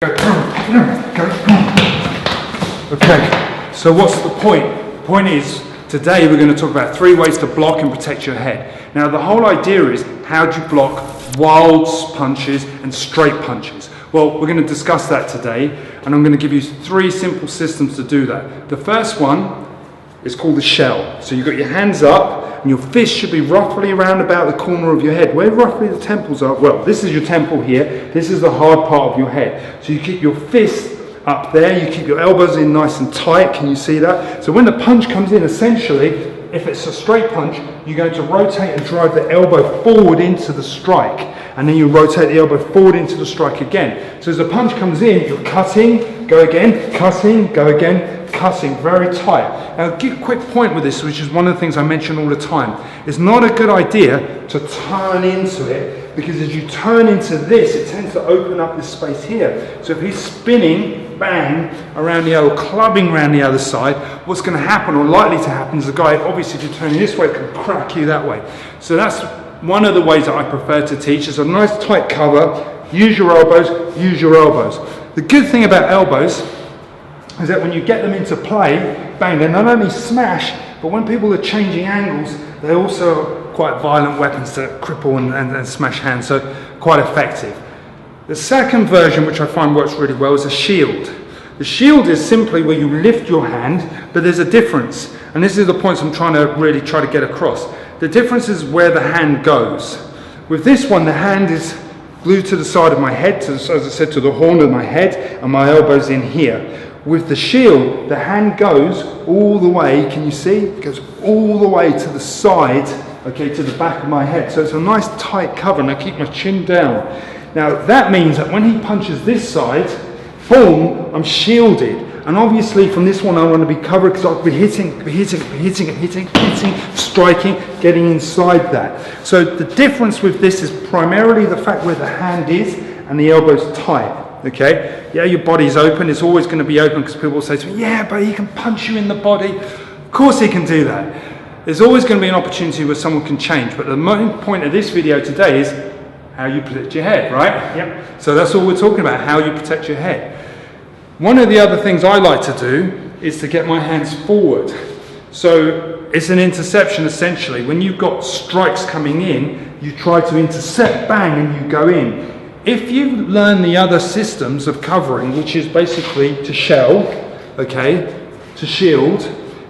Okay, so what's the point? The point is, today we're going to talk about 3 ways to block and protect your head. Now the whole idea is, how do you block wild punches and straight punches? Well, we're going to discuss that today, and I'm going to give you 3 simple systems to do that. The first one is called the shell. So you've got your hands up, and your fist should be roughly around about the corner of your head. Where roughly the temples are, well, this is your temple here, this is the hard part of your head. So you keep your fist up there, you keep your elbows in nice and tight, can you see that? So when the punch comes in, essentially, if it's a straight punch, you're going to rotate and drive the elbow forward into the strike, and then you rotate the elbow forward into the strike again. So as the punch comes in, you're cutting, go again, cutting, go again, cutting, very tight. Now, give a quick point with this, which is one of the things I mention all the time. It's not a good idea to turn into it, because as you turn into this, it tends to open up this space here. So if he's spinning, bang, around the other, clubbing around the other side, what's going to happen, or likely to happen, is the guy, obviously, if you're turning this way, can crack you that way. So that's one of the ways that I prefer to teach. Is a nice tight cover, use your elbows, use your elbows. The good thing about elbows is that when you get them into play, bang, they not only smash, but when people are changing angles, they're also quite violent weapons to cripple and smash hands, so quite effective. The second version, which I find works really well, is a shield. The shield is simply where you lift your hand, but there's a difference, and this is the points I'm trying to really get across. The difference is where the hand goes. With this one, the hand is glued to the side of my head, as I said, to the horn of my head, and my elbow's in here. With the shield, the hand goes all the way, can you see? It goes all the way to the side, okay, to the back of my head. So it's a nice tight cover, and I keep my chin down. Now that means that when he punches this side, boom, I'm shielded. And obviously from this one I want to be covered, because I'll be hitting, striking, getting inside that. So the difference with this is primarily the fact where the hand is and the elbow's tight. Okay, yeah, your body's open, it's always going to be open, because people will say to me, yeah, but he can punch you in the body. Of course he can do that. There's always going to be an opportunity where someone can change, but the main point of this video today is how you protect your head, right? Yep. So that's all we're talking about, how you protect your head. One of the other things I like to do is to get my hands forward. So it's an interception essentially. When you've got strikes coming in, you try to intercept, bang, and you go in. If you learn the other systems of covering, which is basically to shell, okay, to shield,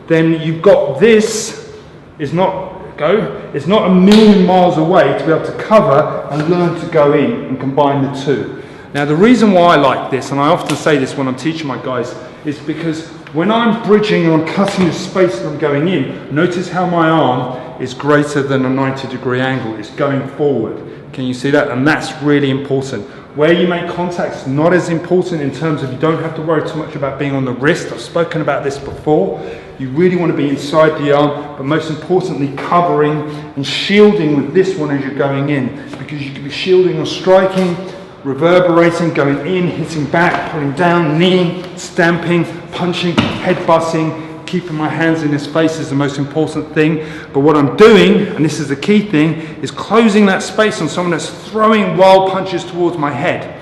then you've got this, it's not a million miles away to be able to cover and learn to go in and combine the two. Now the reason why I like this, and I often say this when I'm teaching my guys, is because when I'm bridging and I'm cutting the space that I'm going in, notice how my arm is greater than a 90-degree angle. It's going forward. Can you see that? And that's really important. Where you make contact is not as important in terms of you don't have to worry too much about being on the wrist. I've spoken about this before. You really want to be inside the arm, but most importantly covering and shielding with this one as you're going in, because you can be shielding or striking, reverberating, going in, hitting back, pulling down, kneeing, stamping, punching, head-butting. Keeping my hands in his face is the most important thing. But what I'm doing, and this is the key thing, is closing that space on someone that's throwing wild punches towards my head.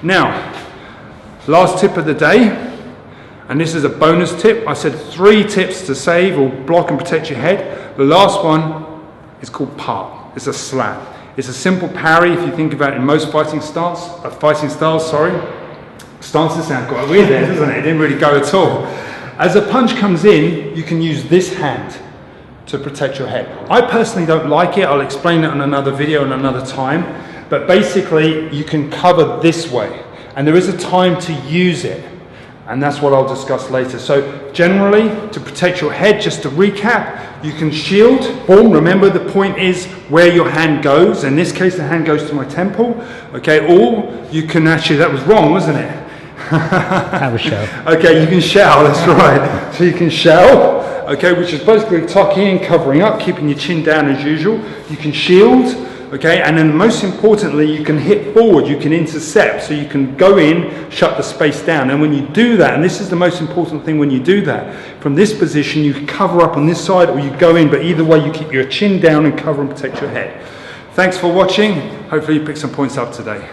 Now, last tip of the day, and this is a bonus tip. I said 3 tips to save or block and protect your head. The last one is called part. It's a slap. It's a simple parry. If you think about it, in most fighting styles, stances sound quite weird there, doesn't it? It didn't really go at all. As a punch comes in, you can use this hand to protect your head. I personally don't like it. I'll explain it on another video in another time. But basically, you can cover this way. And there is a time to use it. And that's what I'll discuss later. So generally, to protect your head, just to recap, you can shield. Boom, remember the point is where your hand goes. In this case, the hand goes to my temple. Okay, or you can actually, that was wrong, wasn't it? Have a shell. Okay, you can shell, that's right. So you can shell, okay, which is basically tucking in, covering up, keeping your chin down as usual. You can shield, okay, and then most importantly, you can hit forward, you can intercept, so you can go in, shut the space down. And when you do that, and this is the most important thing when you do that, from this position, you can cover up on this side or you go in, but either way, you keep your chin down and cover and protect your head. Thanks for watching. Hopefully you picked some points up today.